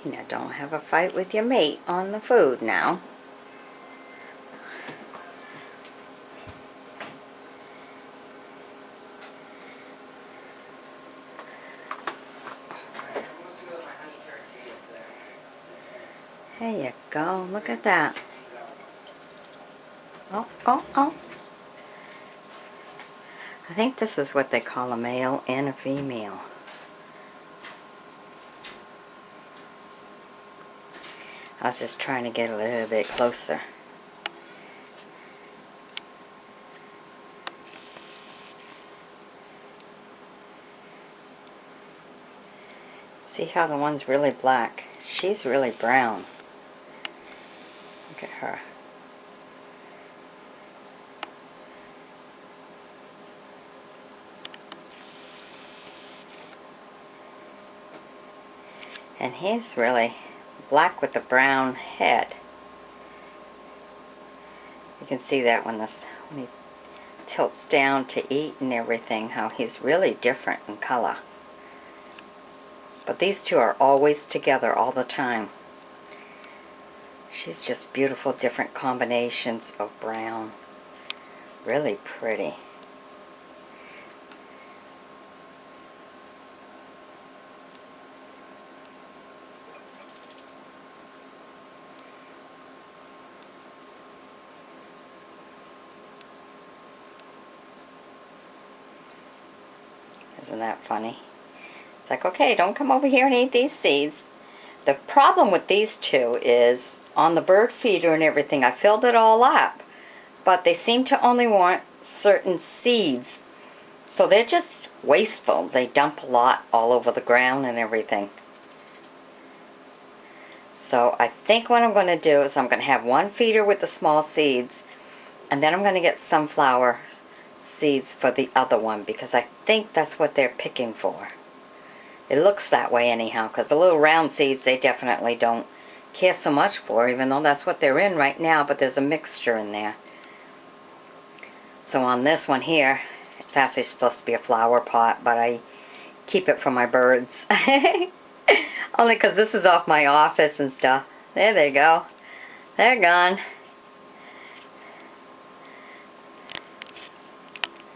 now don't have a fight with your mate on the food now. There you go, look at that. Oh, oh, oh. I think this is what they call a male and a female. I was just trying to get a little bit closer. See how the one's really black? She's really brown. Look at her. And he's really black with the brown head. You can see that when he tilts down to eat and everything, how he's really different in color. But these two are always together all the time. She's just beautiful, different combinations of brown. Really pretty. Isn't that funny? It's like, okay, don't come over here and eat these seeds. The problem with these two is on the bird feeder and everything, I filled it all up, but they seem to only want certain seeds. So they're just wasteful. They dump a lot all over the ground and everything. So I think what I'm going to do is I'm going to have one feeder with the small seeds, and then I'm going to get sunflower seeds for the other one, because I think that's what they're picking for. It looks that way anyhow, because the little round seeds they definitely don't care so much for, even though that's what they're in right now, but there's a mixture in there. So on this one here, it's actually supposed to be a flower pot, but I keep it for my birds. Only because this is off my office and stuff. There they go. They're gone.